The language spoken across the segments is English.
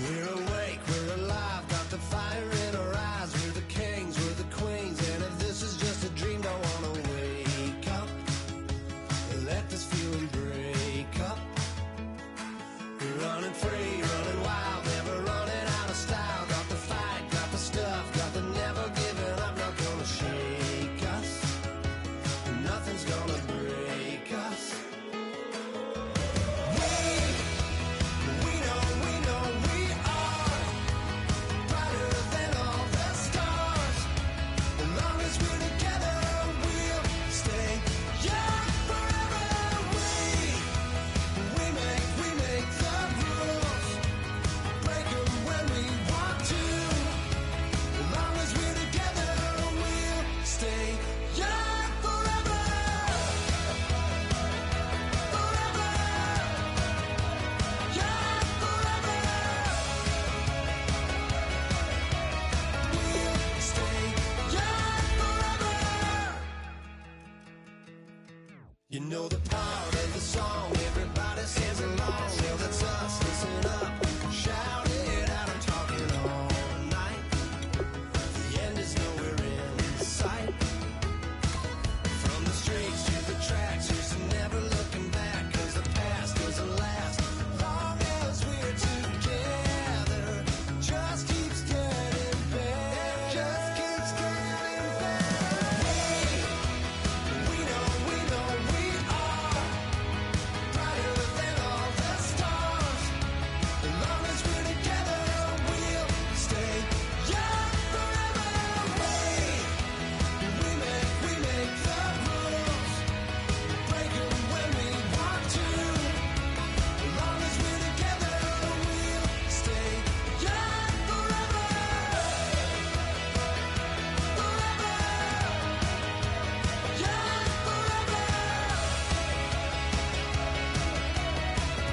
We're awake, we're alive, got the fire in our eyes. We're the kings, we're the queens, and if this is just a dream, don't wanna wake up. Let this feeling break up. We're running free, running wild, never running out of style. Got the fight, got the stuff, got the never giving up. Not gonna shake us, nothing's gonna break us. You know the part of the song, everybody sings along. Well, that's us, listen up, shout it out, I'm talking all night. The end is nowhere in sight. From the streets to the tracks, here's some never looking back. Cause the past doesn't last, long as we're together. Just keeps getting better, just keeps getting better. We know we are brighter than all the stars. As long as we're together, we'll stay young forever. We make the rules, break them when we want to. As long as we're together, we'll stay young forever. Forever. Young forever.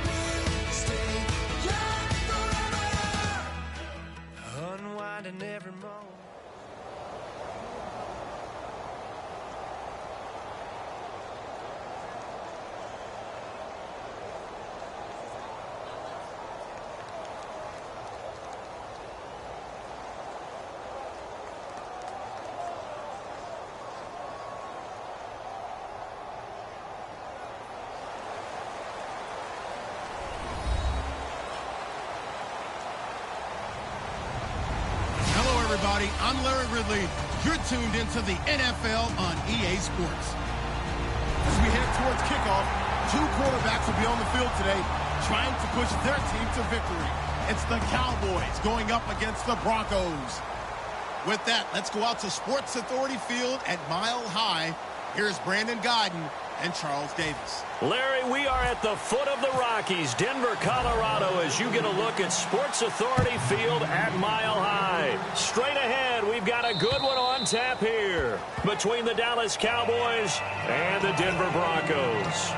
We'll stay young forever. Unwinding every moment. Hello, everybody. I'm Larry Ridley. You're tuned into the NFL on EA Sports. As we head towards kickoff, two quarterbacks will be on the field today trying to push their team to victory. It's the Cowboys going up against the Broncos. With that, let's go out to Sports Authority Field at Mile High. Here's Brandon Godden and Charles Davis. Larry, we are at the foot of the Rockies, Denver, Colorado, as you get a look at Sports Authority Field at Mile High. Straight ahead, we've got a good one on tap here between the Dallas Cowboys and the Denver Broncos.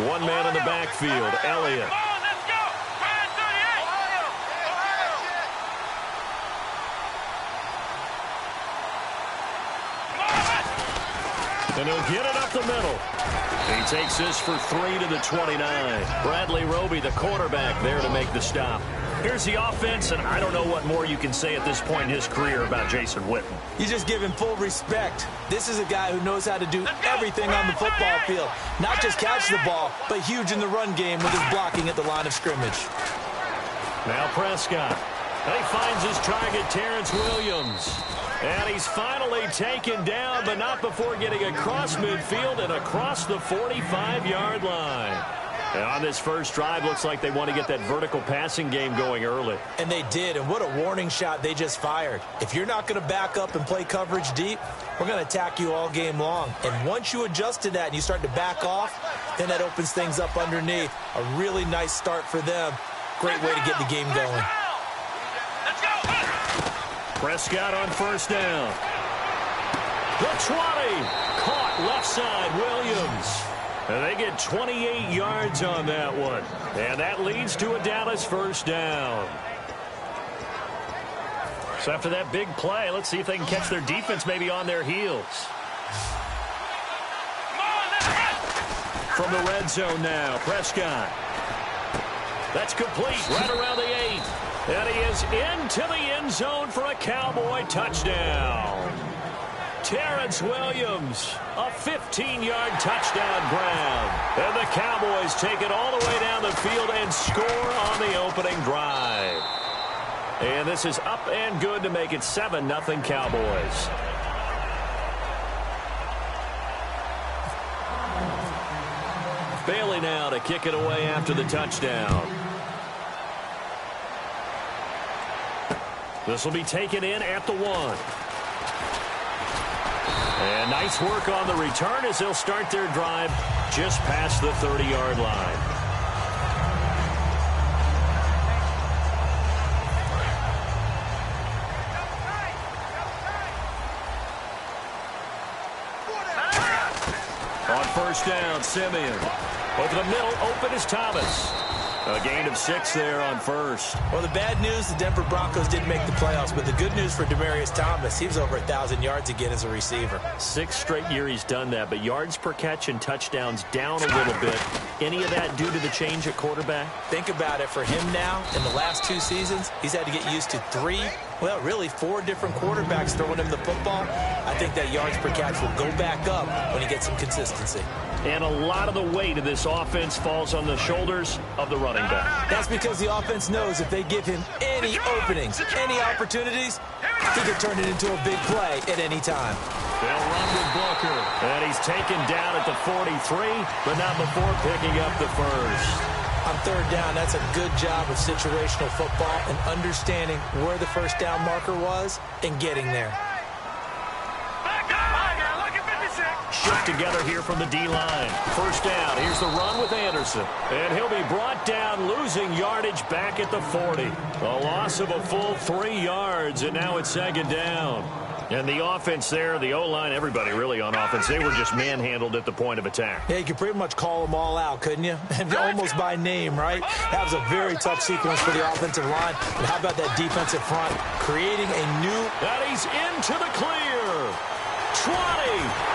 One man in the backfield, Elliott. And he'll get it up the middle. He takes this for 3 to the 29. Bradley Roby, the quarterback, there to make the stop. Here's the offense, and I don't know what more you can say at this point in his career about Jason Witten. You just give him full respect. This is a guy who knows how to do everything on the football field. Not just catch the ball, but huge in the run game with his blocking at the line of scrimmage. Now Prescott. And he finds his target, Terrence Williams. And he's finally taken down, but not before getting across midfield and across the 45-yard line. And on this first drive, looks like they want to get that vertical passing game going early. And they did, and what a warning shot they just fired. If you're not going to back up and play coverage deep, we're going to attack you all game long. And once you adjust to that and you start to back off, then that opens things up underneath. A really nice start for them. Great way to get the game going. Prescott on first down. The 20. Caught left side, Williams. And they get 28 yards on that one. And that leads to a Dallas first down. So after that big play, let's see if they can catch their defense maybe on their heels. From the red zone now, Prescott. That's complete right around the 8. And he is into the end zone for a Cowboy touchdown. Terrence Williams, a 15-yard touchdown grab. And the Cowboys take it all the way down the field and score on the opening drive. And this is up and good to make it 7-0 Cowboys. Bailey now to kick it away after the touchdown. This will be taken in at the 1. And nice work on the return as they'll start their drive just past the 30-yard line. On first down, Simeon. Over the middle, open is Thomas. A gain of 6 there on first. Well, the bad news, the Denver Broncos didn't make the playoffs, but the good news for Demaryius Thomas, he was over 1,000 yards again as a receiver. 6th straight year he's done that, but yards per catch and touchdowns down a little bit. Any of that due to the change at quarterback? Think about it. For him now, in the last 2 seasons, he's had to get used to 4 different quarterbacks throwing him the football. I think that yards per catch will go back up when he gets some consistency. And a lot of the weight of this offense falls on the shoulders of the running back. That's because the offense knows if they give him any openings, any opportunities, he can turn it into a big play at any time. They'll run with Booker. And he's taken down at the 43, but not before picking up the first. On third down, that's a good job of situational football and understanding where the first down marker was and getting there. Shift together here from the D-line. First down. Here's the run with Anderson. And he'll be brought down, losing yardage back at the 40. A loss of a full 3 yards, and now it's second down. And the offense there, the O-line, everybody really on offense, they were just manhandled at the point of attack. Yeah, you could pretty much call them all out, couldn't you? Almost by name, right? That was a very tough sequence for the offensive line. But how about that defensive front creating a new... And he's into the clear. 20.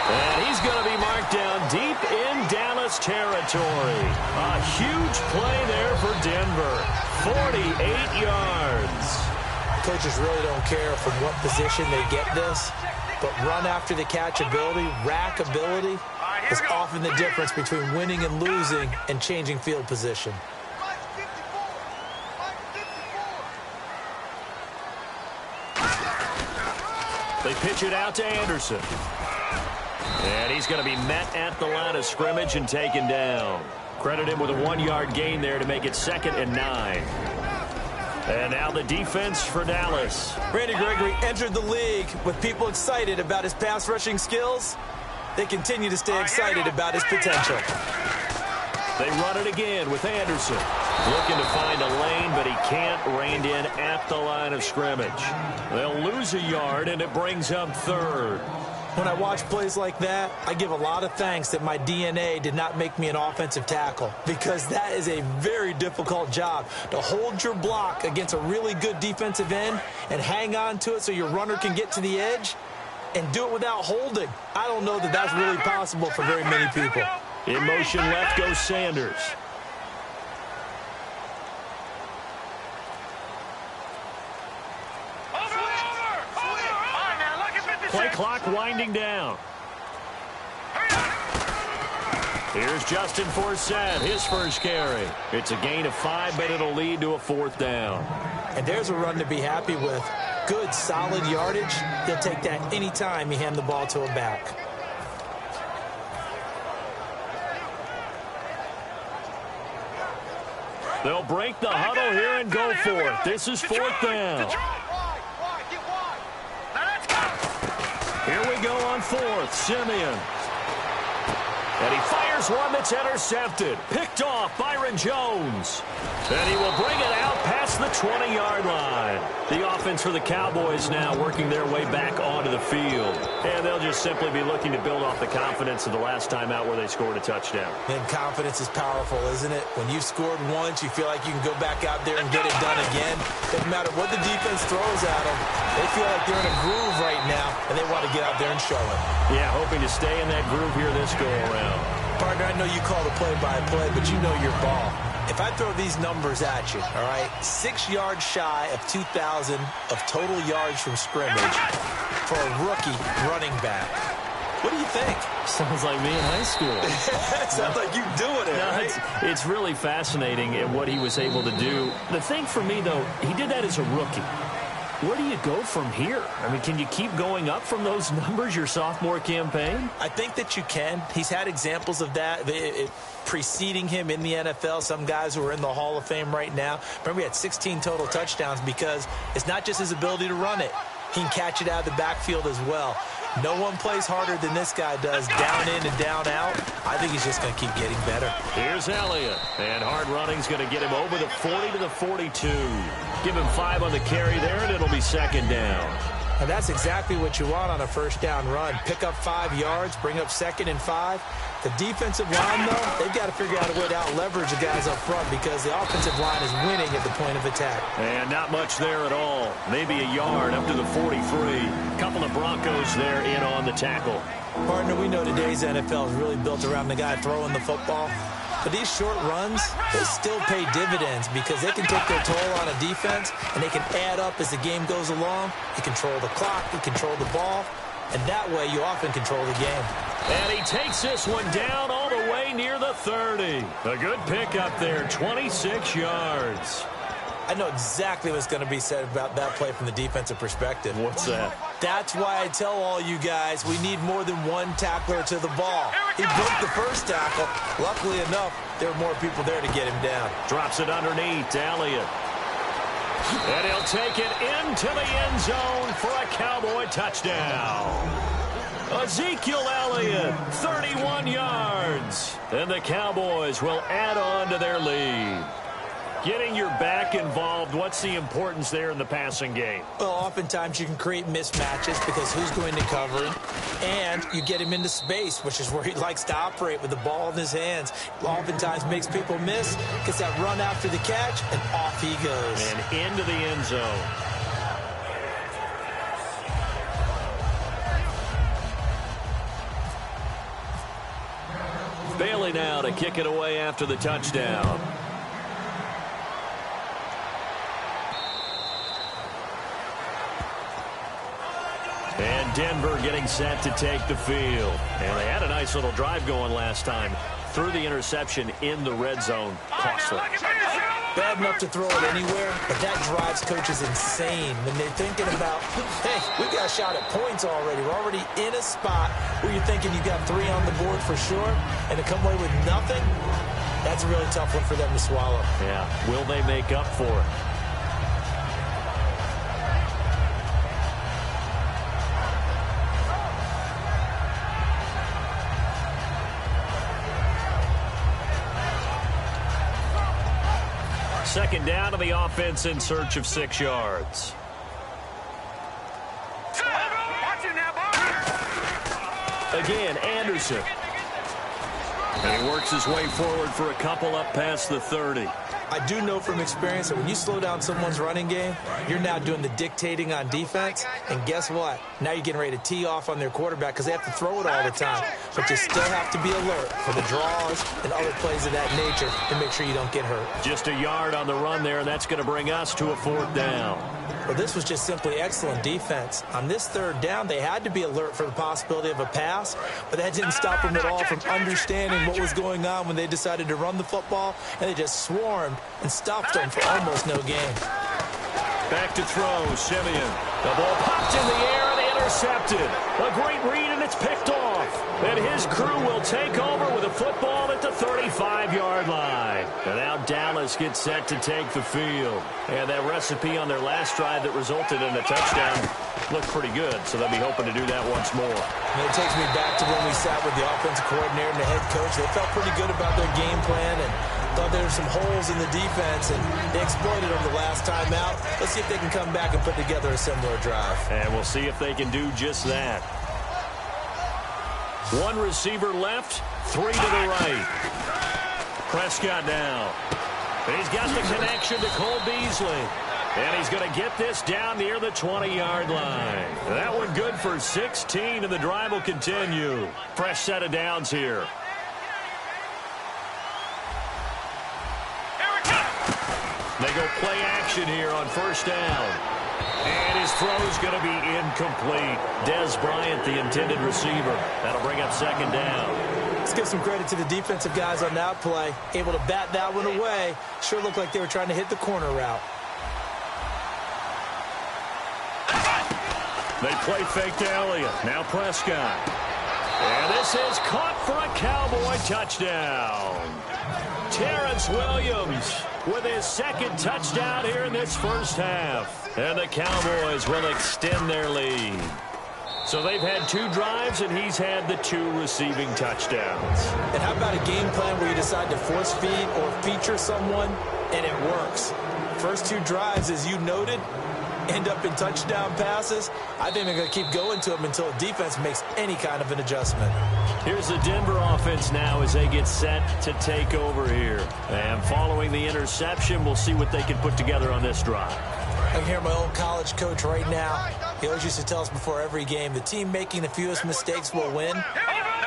And he's going to be marked down deep in Dallas territory. A huge play there for Denver. 48 yards. Coaches really don't care from what position they get this, but run after the catch ability, rack ability, is often the difference between winning and losing and changing field position. They pitch it out to Anderson. And he's going to be met at the line of scrimmage and taken down. Credit him with a 1-yard gain there to make it 2nd and 9. And now the defense for Dallas. Randy Gregory entered the league with people excited about his pass rushing skills. They continue to stay excited about his potential. They run it again with Anderson. Looking to find a lane, but he can't rein in at the line of scrimmage. They'll lose a yard, and it brings up 3rd. When I watch plays like that, I give a lot of thanks that my DNA did not make me an offensive tackle, because that is a very difficult job, to hold your block against a really good defensive end and hang on to it so your runner can get to the edge and do it without holding. I don't know that that's really possible for very many people. In motion left goes Sanders. Play clock winding down. Here's Justin Forsett, his first carry. It's a gain of 5, but it'll lead to a 4th down. And there's a run to be happy with. Good, solid yardage. He'll take that any time you hand the ball to a back. They'll break the huddle here and go for it. This is 4th down. Here we go on 4th. Simeon. And he fires one that's intercepted. Picked off Byron Jones. And he will bring it out past the 20-yard line. The offense for the Cowboys now working their way back onto the field. And they'll just simply be looking to build off the confidence of the last time out where they scored a touchdown. And confidence is powerful, isn't it? When you've scored once, you feel like you can go back out there and get it done again. Doesn't matter what the defense throws at them. They feel like they're in a groove right now, and they want to get out there and show it. Yeah, hoping to stay in that groove here this go-around. Partner, I know you call the play-by-play, but you know your ball. If I throw these numbers at you, all right, 6 yards shy of 2,000 of total yards from scrimmage for a rookie running back. What do you think? Sounds like me in high school. Sounds like you doing it, right? It's really fascinating in what he was able to do. The thing for me, though, he did that as a rookie. Where do you go from here? I mean, can you keep going up from those numbers your sophomore campaign? I think that you can. He's had examples of that preceding him in the NFL. Some guys who are in the Hall of Fame right now. Remember, he had 16 total touchdowns because it's not just his ability to run it. He can catch it out of the backfield as well. No one plays harder than this guy does, down in and down out. I think he's just going to keep getting better. Here's Elliott, and hard running's going to get him over the 40 to the 42. Give him 5 on the carry there, and it'll be second down. And that's exactly what you want on a first down run. Pick up 5 yards, bring up 2nd and 5. The defensive line, though, they've got to figure out a way to out-leverage the guys up front because the offensive line is winning at the point of attack. And not much there at all. Maybe a yard up to the 43. Couple of Broncos there in on the tackle. Partner, we know today's NFL is really built around the guy throwing the football. But these short runs, they still pay dividends because they can take their toll on a defense, and they can add up as the game goes along. You control the clock, you control the ball, and that way you often control the game. And he takes this one down all the way near the 30. A good pick up there, 26 yards. I know exactly what's going to be said about that play from the defensive perspective. What's that? That's why I tell all you guys we need more than one tackler to the ball. He broke the first tackle. Luckily enough, there were more people there to get him down. Drops it underneath to Elliott. And he'll take it into the end zone for a Cowboy touchdown. Ezekiel Elliott, 31 yards. And the Cowboys will add on to their lead. Getting your back involved, what's the importance there in the passing game? Well, oftentimes you can create mismatches because who's going to cover him, and you get him into space, which is where he likes to operate with the ball in his hands. Oftentimes makes people miss, gets that run after the catch, and off he goes. And into the end zone. Bailey now to kick it away after the touchdown. And Denver getting set to take the field. And they had a nice little drive going last time. Threw the interception in the red zone. Costly. Bad enough to throw it anywhere, but that drives coaches insane when they're thinking about, hey, we've got a shot at points already. We're already in a spot where you're thinking you got 3 on the board for sure, and to come away with nothing, that's a really tough one for them to swallow. Yeah, will they make up for it? Second down to the offense in search of 6 yards. Again, Anderson. And he works his way forward for a couple up past the 30. I do know from experience that when you slow down someone's running game, you're now doing the dictating on defense. And guess what? Now you're getting ready to tee off on their quarterback because they have to throw it all the time. But you still have to be alert for the draws and other plays of that nature to make sure you don't get hurt. Just a yard on the run there, and that's going to bring us to a 4th down. Well, this was just simply excellent defense. On this 3rd down, they had to be alert for the possibility of a pass, but that didn't stop them at all from understanding what was going on when they decided to run the football, and they just swarmed and stopped them for almost no gain. Back to throw, Simeon. The ball popped in the air and intercepted. A great read, and it's picked off. And his crew will take over with a football at the 35-yard line. And now Dallas gets set to take the field. And that recipe on their last drive that resulted in a touchdown looked pretty good, so they'll be hoping to do that once more. And it takes me back to when we sat with the offensive coordinator and the head coach. They felt pretty good about their game plan and thought there were some holes in the defense, and they exploited them the last time out. Let's see if they can come back and put together a similar drive. And we'll see if they can do just that. One receiver left, three to the right. Prescott now. He's got the connection to Cole Beasley. And he's going to get this down near the 20-yard line. That one good for 16, and the drive will continue. Fresh set of downs here. They go play action here on first down. And his throw's going to be incomplete. Dez Bryant, the intended receiver. That'll bring up second down. Let's give some credit to the defensive guys on that play. Able to bat that one away. Sure looked like they were trying to hit the corner route. They play fake to Elliott. Now Prescott. And this is caught for a Cowboy touchdown. Terrence Williams with his second touchdown here in this first half. And the Cowboys will extend their lead. So they've had 2 drives, and he's had the 2 receiving touchdowns. And how about a game plan where you decide to force feed or feature someone, and it works? First 2 drives, as you noted, end up in touchdown passes. I think they're going to keep going to them until the defense makes any kind of an adjustment. Here's the Denver offense now as they get set to take over here. And following the interception, we'll see what they can put together on this drive. I can hear my old college coach right now. He always used to tell us before every game, the team making the fewest mistakes will win.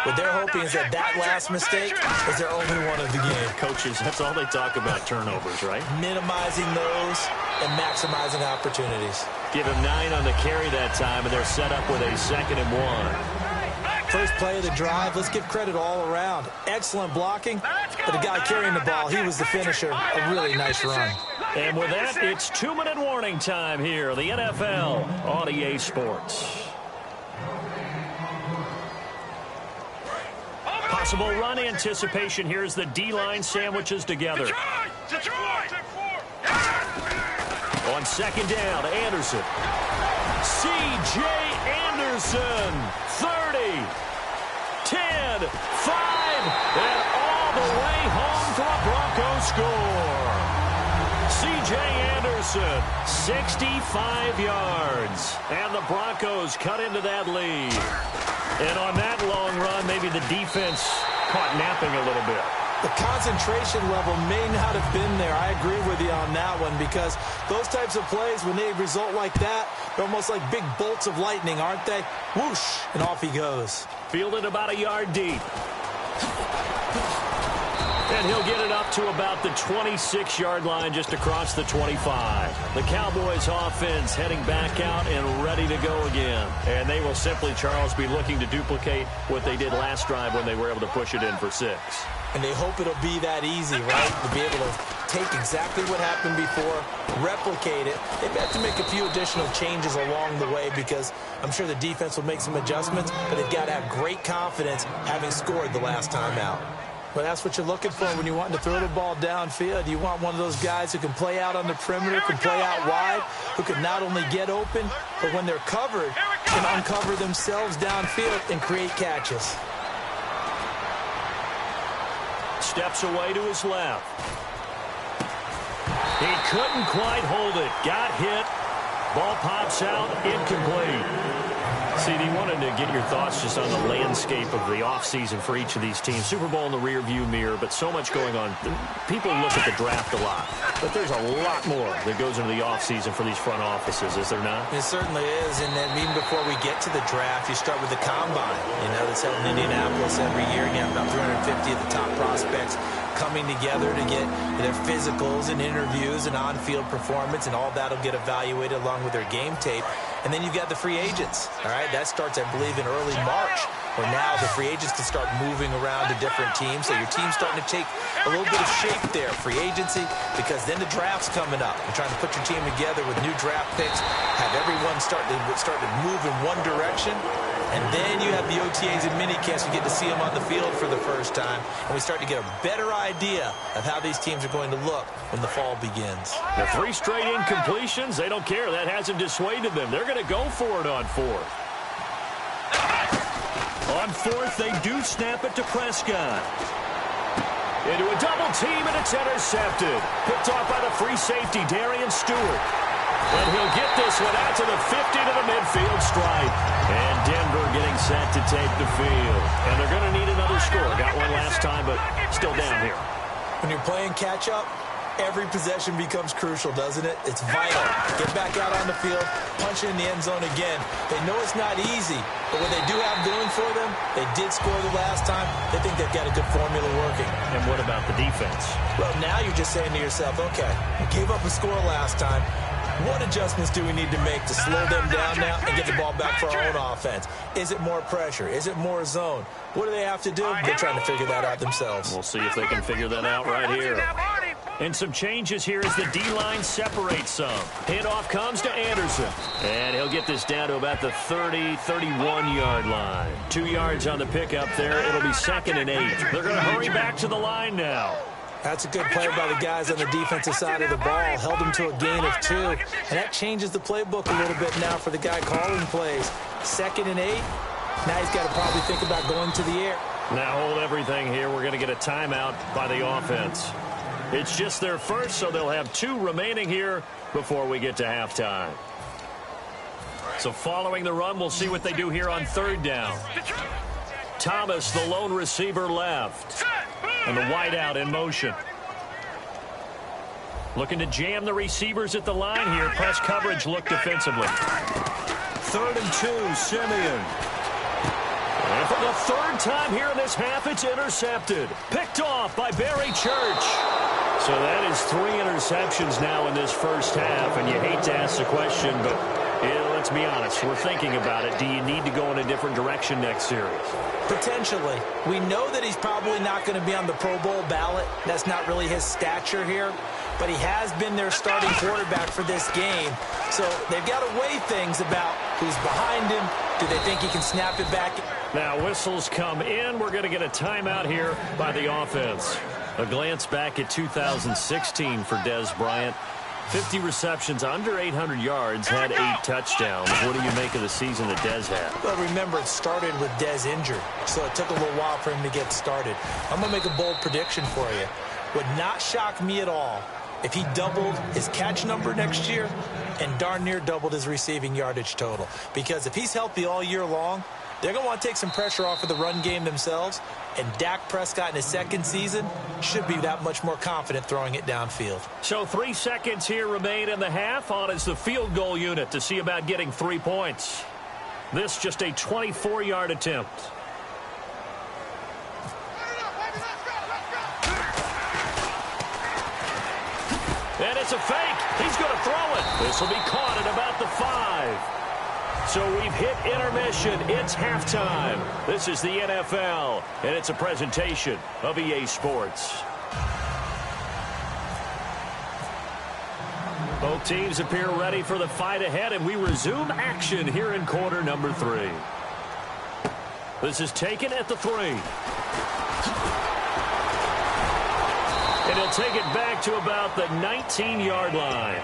What they're hoping is that last mistake is their only one of the game. Coaches, that's all they talk about, turnovers, right? Minimizing those and maximizing opportunities. Give him 9 on the carry that time, and they're set up with a 2nd and 1. First play of the drive, let's give credit all around. Excellent blocking, but the guy carrying the ball, he was the finisher. A really nice run. And with that, it's 2-minute warning time here, the NFL on EA Sports. Possible run anticipation. Here's the D-line sandwiches together. On second down, Anderson. C.J. Anderson, 30, 10, 5, and all the way home for a Broncos score. C.J. Anderson, 65 yards, and the Broncos cut into that lead. And on that long run, maybe the defense caught napping a little bit. The concentration level may not have been there. I agree with you on that one, because those types of plays, when they result like that, they're almost like big bolts of lightning, aren't they? Whoosh, and off he goes. Fielded about a yard deep. And he'll get it up to about the 26-yard line, just across the 25. The Cowboys offense heading back out and ready to go again. And they will simply, Charles, be looking to duplicate what they did last drive when they were able to push it in for 6. And they hope it'll be that easy, right? To be able to take exactly what happened before, replicate it. They've had to make a few additional changes along the way, because I'm sure the defense will make some adjustments, but they've got to have great confidence having scored the last time out. Well, that's what you're looking for when you want to throw the ball downfield. You want one of those guys who can play out on the perimeter, can play out wide, who can not only get open, but when they're covered, can uncover themselves downfield and create catches. Steps away to his left. He couldn't quite hold it. Got hit. Ball pops out. Incomplete. CD, wanted to get your thoughts just on the landscape of the offseason for each of these teams. Super Bowl in the rearview mirror, but so much going on. People look at the draft a lot, but there's a lot more that goes into the offseason for these front offices, is there not? It certainly is, and then even before we get to the draft, you start with the combine. You know, that's held in Indianapolis every year, and you have about 350 of the top prospects coming together to get their physicals and interviews and on-field performance, and all that'll get evaluated along with their game tape. And then you've got the free agents, all right? That starts, I believe, in early March, where now the free agents can start moving around to different teams. So your team's starting to take a little bit of shape there, free agency, because then the draft's coming up. You're trying to put your team together with new draft picks, have everyone start to move in one direction. And then you have the OTAs and minicamps. You get to see them on the field for the first time. And we start to get a better idea of how these teams are going to look when the fall begins. The 3 straight incompletions, they don't care. That hasn't dissuaded them. They're going to go for it on 4th. On 4th, they do snap it to Prescott. Into a double team, and it's intercepted. Picked off by the free safety, Darian Stewart. And he'll get this one out to the 50 to the midfield stripe. And Denver getting set to take the field. And they're going to need another score. Got one last time, but still down here. When you're playing catch-up, every possession becomes crucial, doesn't it? It's vital. Get back out on the field, punch it in the end zone again. They know it's not easy, but what they do have going for them, they did score the last time. They think they've got a good formula working. And what about the defense? Well, now you're just saying to yourself, okay, we gave up a score last time. What adjustments do we need to make to slow them down now and get the ball back for our own offense? Is it more pressure? Is it more zone? What do they have to do? They're trying to figure that out themselves. We'll see if they can figure that out right here. And some changes here as the D-line separates some. Handoff comes to Anderson. And he'll get this down to about the 30, 31-yard line. 2 yards on the pickup there. It'll be 2nd and 8. They're going to hurry back to the line now. That's a good play by the guys on the defensive side of the ball. Held them to a gain of 2. And that changes the playbook a little bit now for the guy calling plays. 2nd and 8. Now he's got to probably think about going to the air. Now hold everything here. We're going to get a timeout by the offense. It's just their first, so they'll have 2 remaining here before we get to halftime. So following the run, we'll see what they do here on 3rd down. Thomas, the lone receiver, left. And the wideout in motion. Looking to jam the receivers at the line here. Press coverage look defensively. 3rd and 2, Simeon. And for the 3rd time here in this half, it's intercepted. Picked off by Barry Church. So that is 3 interceptions now in this first half. And you hate to ask the question, but let's be honest. We're thinking about it. Do you need to go in a different direction next series? Potentially. We know that he's probably not going to be on the Pro Bowl ballot. That's not really his stature here. But he has been their starting quarterback for this game. So they've got to weigh things about who's behind him. Do they think he can snap it back? Now whistles come in. We're going to get a timeout here by the offense. A glance back at 2016 for Dez Bryant. 50 receptions, under 800 yards, had 8 touchdowns. What do you make of the season that Dez had? Well, remember, it started with Dez injured, so it took a little while for him to get started. I'm going to make a bold prediction for you. Would not shock me at all if he doubled his catch number next year and darn near doubled his receiving yardage total. Because if he's healthy all year long, they're going to want to take some pressure off of the run game themselves, and Dak Prescott in his 2nd season should be that much more confident throwing it downfield. So 3 seconds here remain in the half. On is the field goal unit to see about getting 3 points. This just a 24-yard attempt. And it's a fake. He's going to throw it. This will be caught at about the 5. So we've hit intermission. It's halftime. This is the NFL, and it's a presentation of EA Sports. Both teams appear ready for the fight ahead, and we resume action here in quarter number 3. This is taken at the 3. And he'll take it back to about the 19-yard line.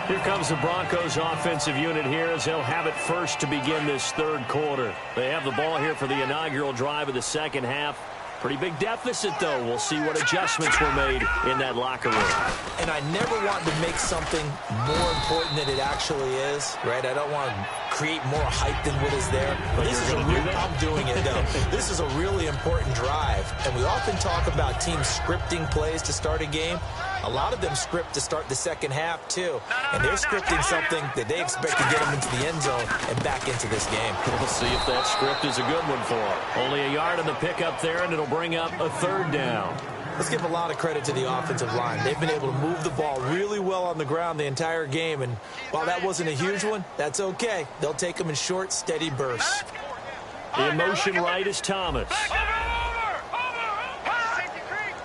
Here comes the Broncos offensive unit here as they'll have it first to begin this 3rd quarter. They have the ball here for the inaugural drive of the 2nd half. Pretty big deficit, though. We'll see what adjustments were made in that locker room. And I never want to make something more important than it actually is, right? I don't want to create more hype than what is there. But this is I'm doing it, though. This is a really important drive. And we often talk about teams scripting plays to start a game. A lot of them script to start the 2nd half, too. And they're scripting something that they expect to get them into the end zone and back into this game. We'll see if that script is a good one for them. Only a yard on the pickup there, and it'll bring up a 3rd down. Let's give a lot of credit to the offensive line. They've been able to move the ball really well on the ground the entire game. And while that wasn't a huge one, that's okay. They'll take them in short, steady bursts. In motion right is Thomas.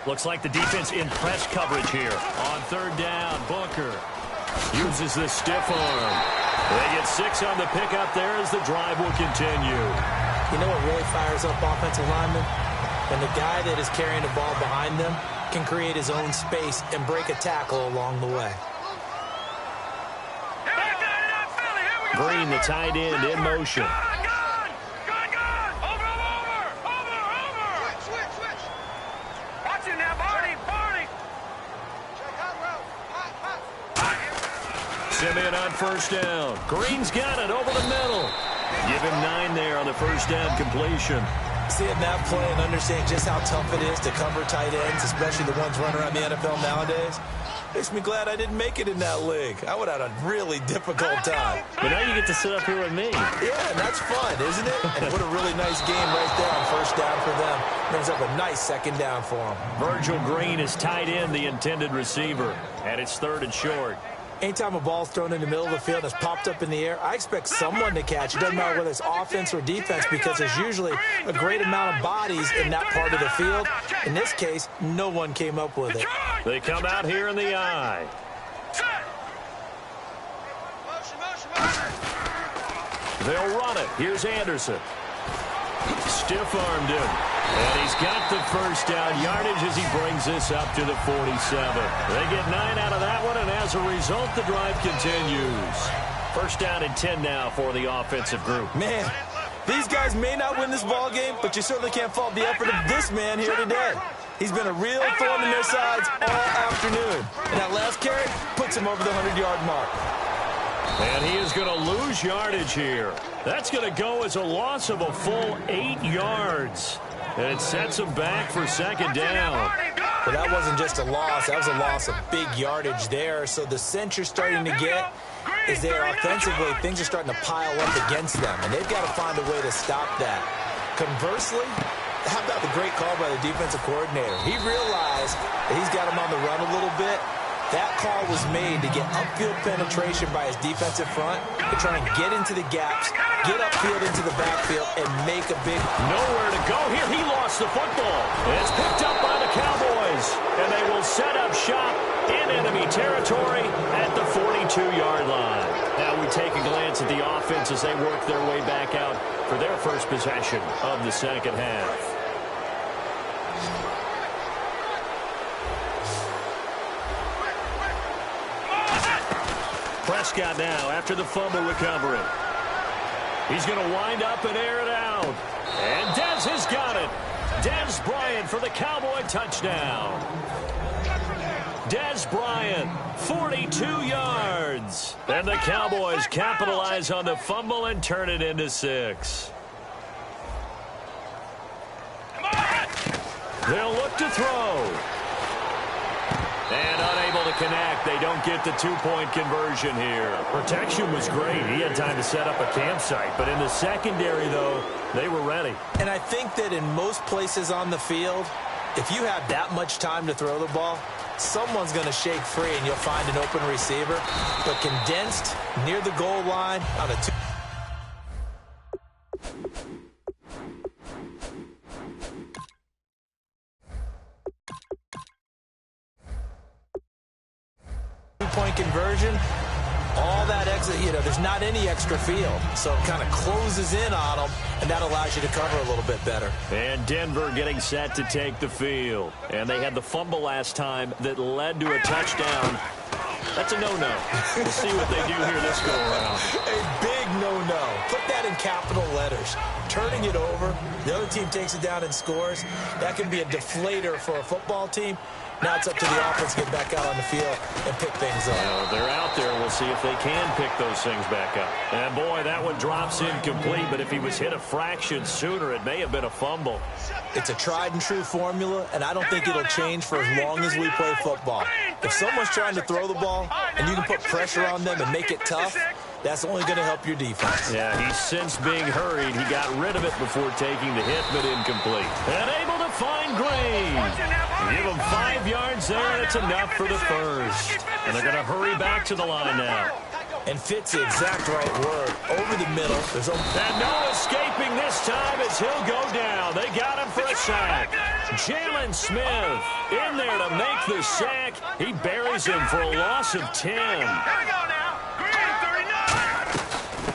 Looks like the defense in press coverage here. On 3rd down, Booker uses the stiff arm. They get 6 on the pickup there as the drive will continue. You know what really fires up offensive linemen? When the guy that is carrying the ball behind them can create his own space and break a tackle along the way. Green, the tight end, in motion. Simeon on first down. Green's got it over the middle. Give him 9 there on the first down completion. Seeing that play and understanding just how tough it is to cover tight ends, especially the ones running around the NFL nowadays, makes me glad I didn't make it in that league. I would have had a really difficult time. But now you get to sit up here with me. Yeah, and that's fun, isn't it? And what a really nice game right there on first down for them. Brings up a nice second down for them. Virgil Green is tight end, the intended receiver. And it's 3rd and short. Anytime a ball's thrown in the middle of the field and it's popped up in the air, I expect someone to catch it. Doesn't matter whether it's offense or defense, because there's usually a great amount of bodies in that part of the field. In this case, no one came up with it. They come out here in the I. They'll run it. Here's Anderson. Stiff-armed him. And he's got the first down yardage as he brings this up to the 47. They get 9 out of that one, and as a result, the drive continues. First down and 10 now for the offensive group. Man, these guys may not win this ball game, but you certainly can't fault the effort of this man here today. He's been a real thorn in their sides all afternoon. And that last carry puts him over the 100-yard mark. And he is going to lose yardage here. That's going to go as a loss of a full 8 yards. And it sets him back for second down. Well, that wasn't just a loss. That was a loss of big yardage there. So the sense you're starting to get is that offensively, things are starting to pile up against them. And they've got to find a way to stop that. Conversely, how about the great call by the defensive coordinator? He realized that he's got him on the run a little bit. That call was made to get upfield penetration by his defensive front to try and get into the gaps, get upfield into the backfield, and make a big... Nowhere to go here. He lost the football. It's picked up by the Cowboys, and they will set up shop in enemy territory at the 42-yard line. Now we take a glance at the offense as they work their way back out for their first possession of the second half. Prescott now after the fumble recovery. He's going to wind up and air it out. And Dez has got it. Dez Bryant for the Cowboy touchdown. Dez Bryant, 42 yards. And the Cowboys capitalize on the fumble and turn it into 6. They'll look to throw. And unable to connect. They don't get the 2-point conversion here. Protection was great. He had time to set up a campsite. But in the secondary, though, they were ready. And I think that in most places on the field, if you have that much time to throw the ball, someone's going to shake free and you'll find an open receiver. But condensed near the goal line on a 2-point conversion, all that exit, there's not any extra field. So it kind of closes in on them, and that allows you to cover a little bit better. And Denver getting set to take the field. And they had the fumble last time that led to a touchdown. That's a no-no. We'll see what they do here this go-around. A big no-no. Put that in capital letters. Turning it over, the other team takes it down and scores. That can be a deflator for a football team. Now it's up to the offense to get back out on the field and pick things up. Well, they're out there. We'll see if they can pick those things back up. And, boy, that one drops incomplete. But if he was hit a fraction sooner, it may have been a fumble. It's a tried-and-true formula, and I don't think it'll change for as long as we play football. If someone's trying to throw the ball and you can put pressure on them and make it tough, that's only going to help your defense. Yeah, he's since being hurried. He got rid of it before taking the hit, but incomplete. And able to find Green. Give him 5 yards there, and it's enough for the first. And they're going to hurry back to the line now. And fits the exact right word. Over the middle. And no escaping this time as he'll go down. They got him for a sack. Jalen Smith in there to make the sack. He buries him for a loss of 10.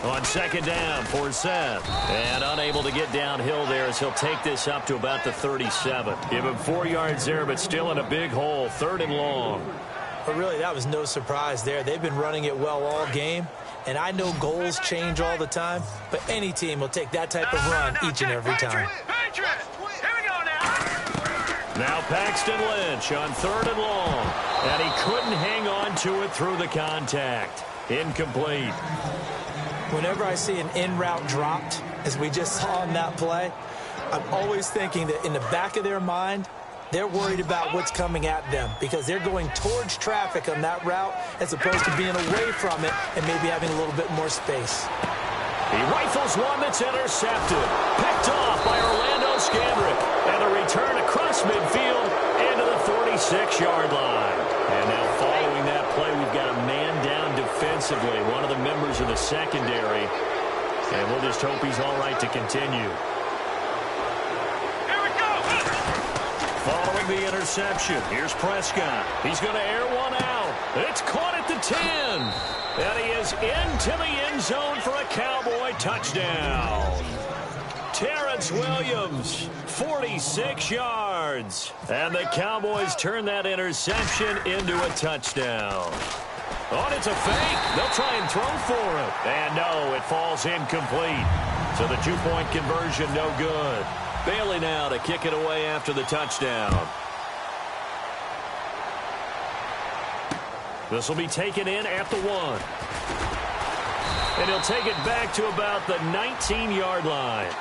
On second down for Seth. And unable to get downhill there as he'll take this up to about the 37. Give him 4 yards there, but still in a big hole. 3rd and long. But really, that was no surprise there. They've been running it well all game. And I know goals change all the time, but any team will take that type of run each and every time. Now Paxton Lynch on 3rd and long. And he couldn't hang on to it through the contact. Incomplete. Whenever I see an in-route dropped, as we just saw in that play, I'm always thinking that in the back of their mind, they're worried about what's coming at them because they're going towards traffic on that route as opposed to being away from it and maybe having a little bit more space. He rifles one that's intercepted. Picked off by Orlando Scandrick. And a return across midfield into the 46-yard line. And now following that play, we've got a man down defensively, one of the members of the secondary. And we'll just hope he's all right to continue. Following the interception, here's Prescott. He's going to air one out. It's caught at the 10. And he is into the end zone for a Cowboy touchdown. Terrence Williams, 46 yards. And the Cowboys turn that interception into a touchdown. Oh, and it's a fake. They'll try and throw for it. And no, it falls incomplete. So the 2-point conversion no good. Bailey now to kick it away after the touchdown. This will be taken in at the 1. And he'll take it back to about the 19-yard line.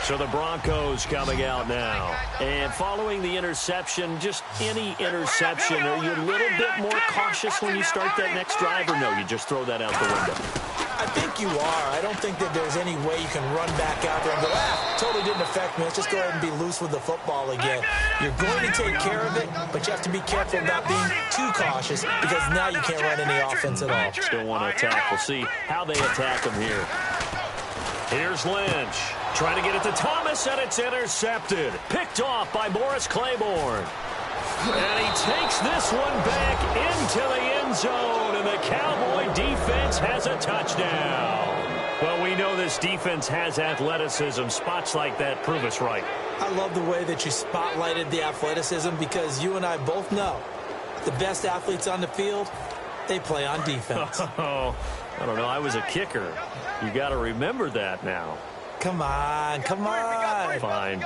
So the Broncos coming out now. And following the interception, just any interception, are you a little bit more cautious when you start that next drive, or no, you just throw that out the window? I think you are. I don't think that there's any way you can run back out there and go, totally didn't affect me. Let's just go ahead and be loose with the football again. You're going to take care of it, but you have to be careful about being too cautious because now you can't run any offense at all. Still want to attack. We'll see how they attack him here. Here's Lynch. Trying to get it to Thomas, and it's intercepted. Picked off by Morris Claiborne. And he takes this one back into the end zone, and the Cowboy defense has a touchdown. Well, we know this defense has athleticism. Spots like that prove us right. I love the way that you spotlighted the athleticism because you and I both know the best athletes on the field, they play on defense. Oh, I don't know. I was a kicker. You got to remember that now. Come on, come on. Fine.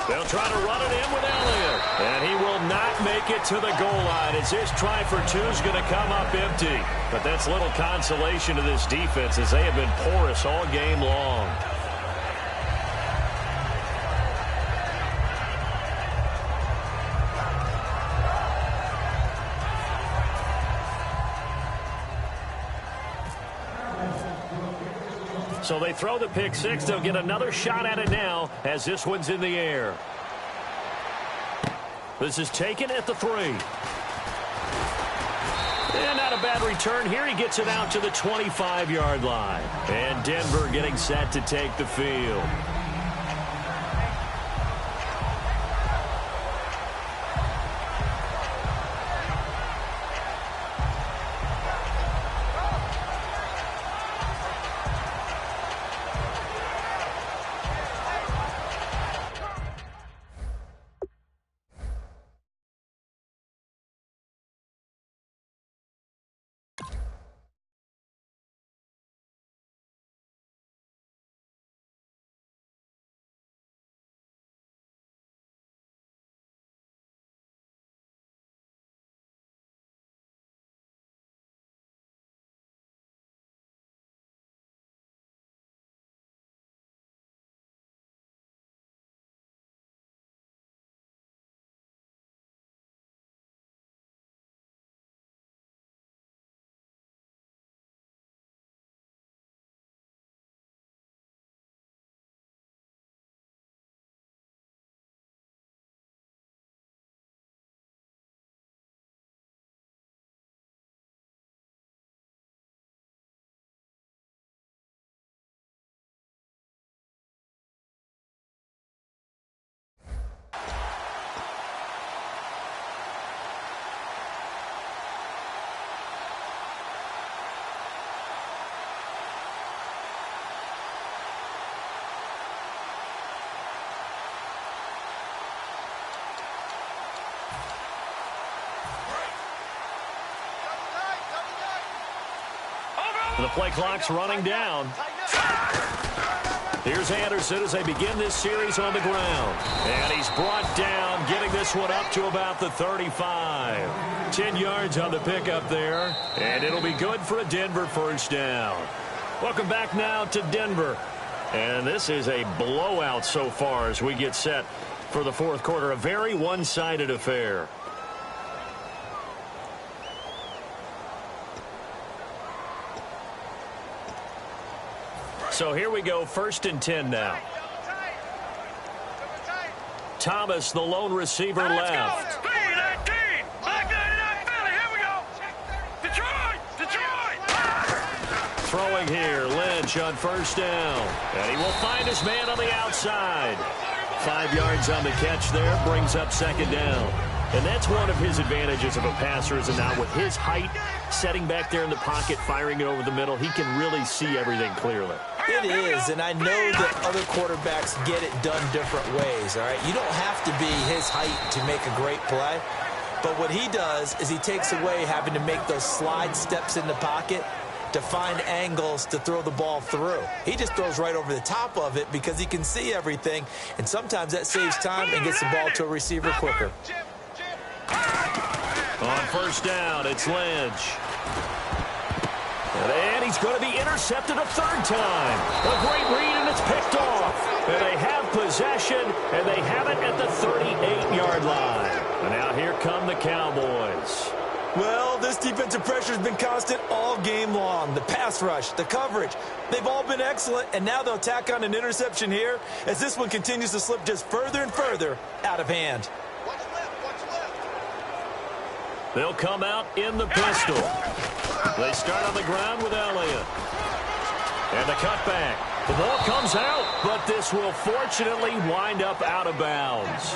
They'll try to run it in with Elliott. And he will not make it to the goal line as this try for 2 is going to come up empty. But that's little consolation to this defense as they have been porous all game long. So they throw the pick 6. They'll get another shot at it now as this one's in the air. This is taken at the 3. And not a bad return here. He gets it out to the 25-yard line. And Denver getting set to take the field. The play clock's running down. Here's Anderson as they begin this series on the ground. And he's brought down, getting this one up to about the 35. 10 yards on the pickup there. And it'll be good for a Denver first down. Welcome back now to Denver. And this is a blowout so far as we get set for the fourth quarter. A very one-sided affair. So here we go, 1st and 10 now. Thomas, the lone receiver, left. Throwing here, Lynch on first down. And he will find his man on the outside. 5 yards on the catch there, brings up 2nd down. And that's one of his advantages of a passer, is now with his height, setting back there in the pocket, firing it over the middle, he can really see everything clearly. It is, and I know that other quarterbacks get it done different ways, all right? You don't have to be his height to make a great play, but what he does is he takes away having to make those slide steps in the pocket to find angles to throw the ball through. He just throws right over the top of it because he can see everything, and sometimes that saves time and gets the ball to a receiver quicker. On first down, it's Lynch. And he's going to be intercepted a 3rd time. A great read, and it's picked off. And they have possession, and they have it at the 38-yard line. And now here come the Cowboys. Well, this defensive pressure has been constant all game long. The pass rush, the coverage, they've all been excellent, and now they'll tack on an interception here as this one continues to slip just further and further out of hand. They'll come out in the pistol. They start on the ground with Elliott. And the cutback. The ball comes out, but this will fortunately wind up out of bounds.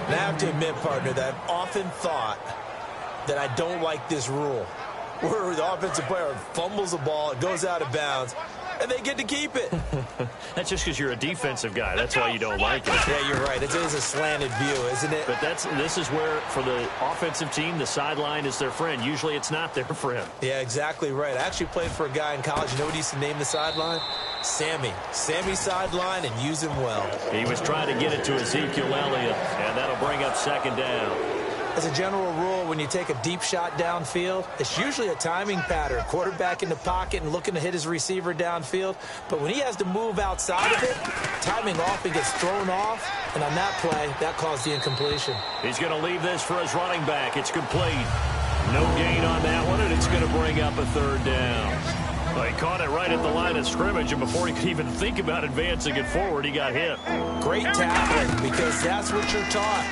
Now, I have to admit, partner, that I've often thought that I don't like this rule, where the offensive player fumbles the ball, it goes out of bounds, and they get to keep it. That's just because you're a defensive guy. That's why you don't like it. Yeah, you're right. It is a slanted view, isn't it? But this is where, for the offensive team, the sideline is their friend. Usually it's not their friend. Yeah, exactly right. I actually played for a guy in college. You know what he used to name the sideline? Sammy. Sammy sideline, and use him well. He was trying to get it to Ezekiel Elliott, and that'll bring up 2nd down. As a general rule, when you take a deep shot downfield, it's usually a timing pattern. Quarterback in the pocket and looking to hit his receiver downfield. But when he has to move outside of it, timing off and gets thrown off. And on that play, that caused the incompletion. He's going to leave this for his running back. It's complete. No gain on that one, and it's going to bring up a 3rd down. Well, he caught it right at the line of scrimmage, and before he could even think about advancing it forward, he got hit. Great tackling, because that's what you're taught.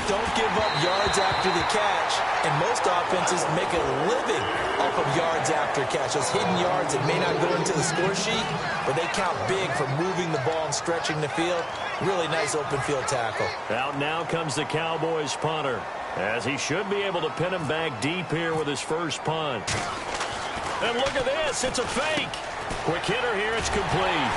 Don't give up yards after the catch, and most offenses make a living off of yards after catch. Those hidden yards that may not go into the score sheet, but they count big for moving the ball and stretching the field. Really nice open field tackle. Out now comes the Cowboys punter, as he should be able to pin him back deep here with his first punt. And look at this, it's a fake. Quick hitter here, it's complete.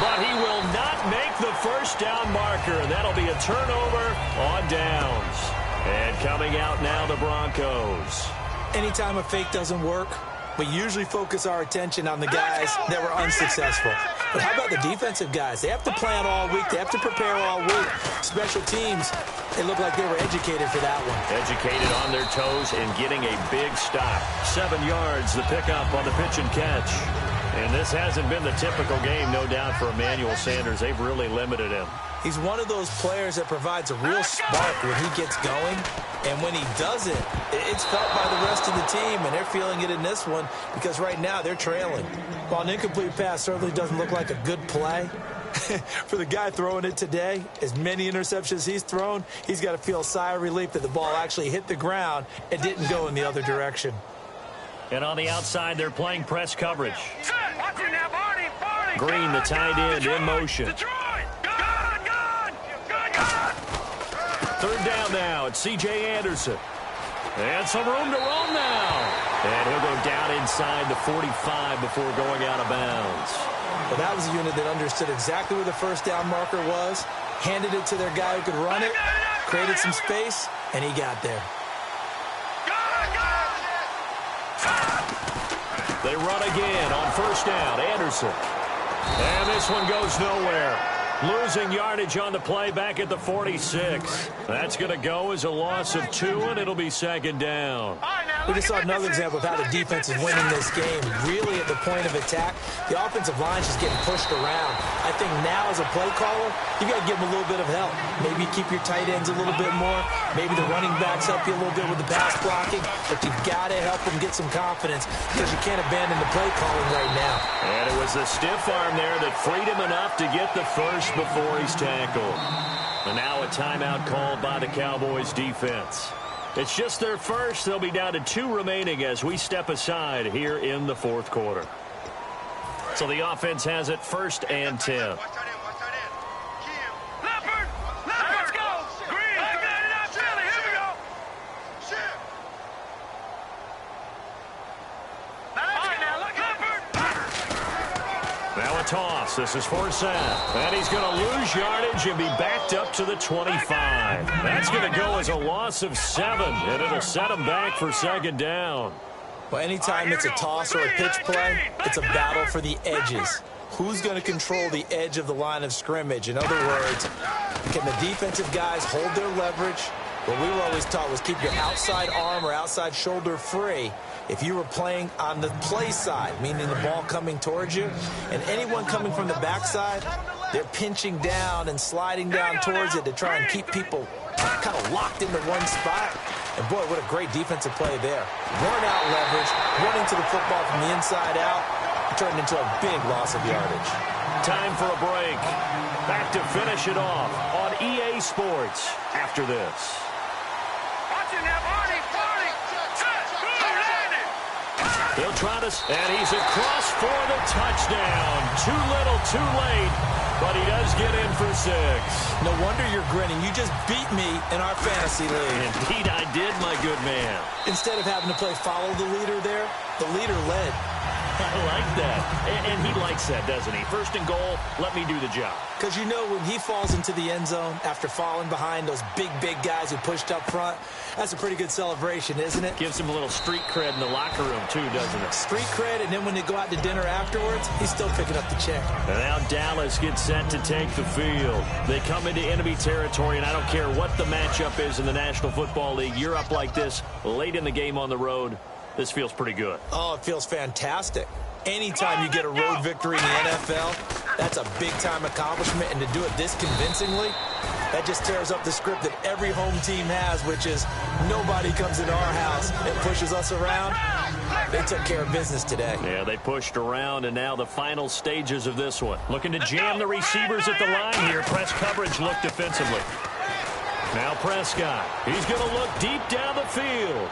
But he will not make the first down marker, and that'll be a turnover on downs. And coming out now, the Broncos. Anytime a fake doesn't work, we usually focus our attention on the guys that were unsuccessful. But how about the defensive guys? They have to plan all week. They have to prepare all week. Special teams, they look like they were educated for that one. Educated on their toes and getting a big stop. 7 yards, the pickup on the pitch and catch. And this hasn't been the typical game, no doubt, for Emmanuel Sanders. They've really limited him. He's one of those players that provides a real spark when he gets going. And when he doesn't, it's felt by the rest of the team, and they're feeling it in this one because right now they're trailing. While an incomplete pass certainly doesn't look like a good play, for the guy throwing it today, as many interceptions he's thrown, he's got to feel a sigh of relief that the ball actually hit the ground and didn't go in the other direction. And on the outside, they're playing press coverage. Green, the tight end, in motion. 3rd down now. It's C.J. Anderson. And some room to roam now. And he'll go down inside the 45 before going out of bounds. Well, that was a unit that understood exactly where the first down marker was, handed it to their guy who could run it, created some space, and he got there. They They run again on first down. Anderson. And this one goes nowhere. Losing yardage on the play back at the 46. That's going to go as a loss of 2, and it'll be second down. We just saw another example of how the defense is winning this game. Really at the point of attack, the offensive line is just getting pushed around. I think now as a play caller, you got to give them a little bit of help. Maybe keep your tight ends a little bit more. Maybe the running backs help you a little bit with the pass blocking. But you've got to help them get some confidence because you can't abandon the play calling right now. And it was the stiff arm there that freed him enough to get the first before he's tackled. And now a timeout called by the Cowboys defense. It's just their first. They'll be down to 2 remaining as we step aside here in the fourth quarter. So the offense has it 1st and 10. Now a toss. This is for Sam. And he's going to lose yardage and be backed up to the 25. That's going to go as a loss of 7, and it'll set him back for second down. Well, anytime it's a toss or a pitch play, it's a battle for the edges. Who's going to control the edge of the line of scrimmage? In other words, can the defensive guys hold their leverage? What we were always taught was keep your outside arm or outside shoulder free if you were playing on the play side, meaning the ball coming towards you. And anyone coming from the backside, they're pinching down and sliding down towards it to try and keep people kind of locked into one spot. And boy, what a great defensive play there. Burnout leverage, running to the football from the inside out, turned into a big loss of yardage. Time for a break. Back to finish it off on EA Sports after this. He'll try to, and he's across for the touchdown. Too little, too late, but he does get in for 6. No wonder you're grinning. You just beat me in our fantasy league. Indeed I did, my good man. Instead of having to play follow the leader there, the leader led. I like that. And he likes that, doesn't he? 1st and goal, let me do the job. Because you know when he falls into the end zone after falling behind those big guys who pushed up front, that's a pretty good celebration, isn't it? Gives him a little street cred in the locker room, too, doesn't it? Street cred, and then when they go out to dinner afterwards, he's still picking up the check. And now Dallas gets set to take the field. They come into enemy territory, and I don't care what the matchup is in the National Football League. You're up like this late in the game on the road. This feels pretty good. Oh, it feels fantastic. Anytime you get a road victory in the NFL, that's a big-time accomplishment. And to do it this convincingly, that just tears up the script that every home team has, which is nobody comes into our house and pushes us around. They took care of business today. Yeah, they pushed around, and now the final stages of this one. Looking to jam the receivers at the line here. Press coverage look defensively. Now Prescott. He's going to look deep down the field.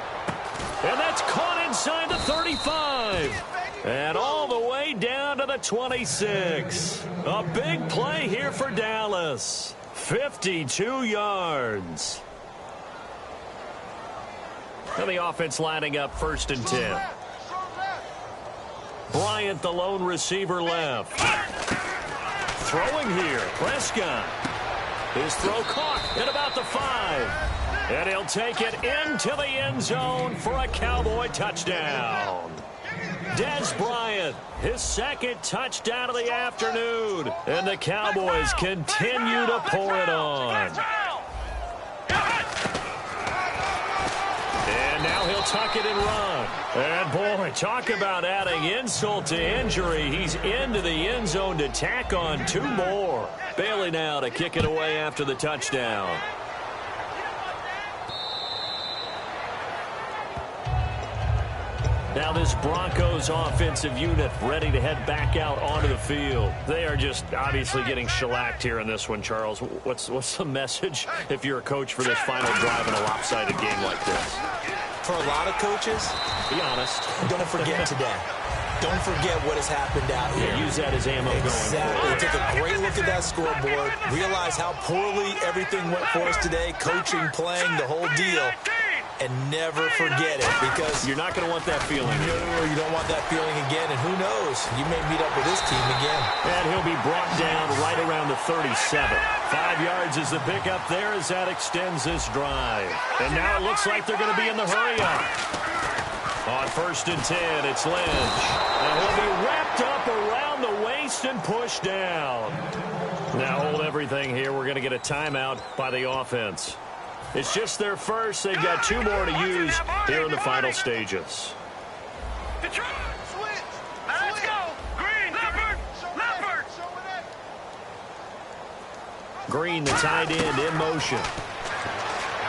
And that's caught inside the 35. And all the way down to the 26. A big play here for Dallas. 52 yards. And the offense lining up 1st and 10. Bryant, the lone receiver, left. Throwing here, Prescott. His throw caught at about the 5. And he'll take it into the end zone for a Cowboy touchdown. Dez Bryant, his 2nd touchdown of the afternoon. And the Cowboys continue to pour it on. And now he'll tuck it and run. And boy, talk about adding insult to injury. He's into the end zone to tack on 2 more. Bailey now to kick it away after the touchdown. Now this Broncos offensive unit ready to head back out onto the field. They are just obviously getting shellacked here in this one, Charles. What's the message if you're a coach for this final drive in a lopsided game like this? For a lot of coaches, be honest. Don't forget today. Don't forget what has happened out here. Yeah, use that as ammo going forward. Take a great look at that scoreboard. Realize how poorly everything went for us today. Coaching, playing, the whole deal. And never forget it, because you're not going to want that feeling. No, you don't want that feeling again. And who knows? You may meet up with this team again. And he'll be brought down right around the 37. 5 yards is the pickup there as that extends this drive. And now it looks like they're going to be in the hurry up. On On 1st and 10, it's Lynch. And he'll be wrapped up around the waist and pushed down. Now hold everything here. We're going to get a timeout by the offense. It's just their first. They've got 2 more to use here in the final stages. Let's go. Green, Leopard. Green, the tight end, in motion.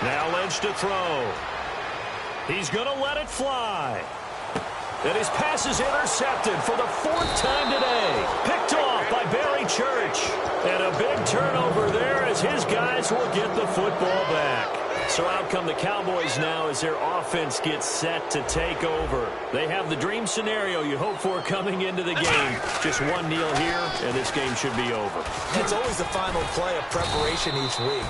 Now Lynch to throw. He's going to let it fly. And his pass is intercepted for the 4th time today. Picked off by Barry Church. And a big turnover there as his guys will get the football back. So out come the Cowboys now as their offense gets set to take over. They have the dream scenario you hope for coming into the game. Just one kneel here, and this game should be over. It's always the final play of preparation each week.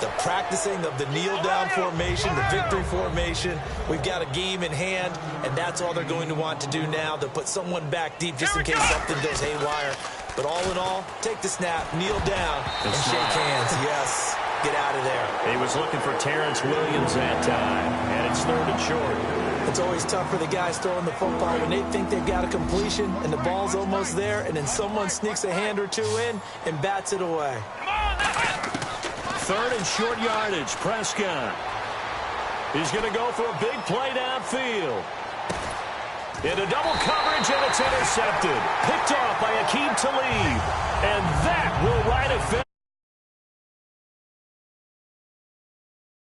The practicing of the kneel-down formation, the victory formation. We've got a game in hand, and that's all they're going to want to do now. They'll put someone back deep just in case something goes haywire. But all in all, take the snap, kneel down, and shake hands. Yes, get out of there. He was looking for Terrence Williams that time, and it's 3rd and short. It's always tough for the guys throwing the football when they think they've got a completion and the ball's almost there, and then someone sneaks a hand or two in and bats it away. 3rd and short yardage. Prescott. He's going to go for a big play downfield. Into double coverage, and it's intercepted. Picked off by Aqib Talib. And that will right a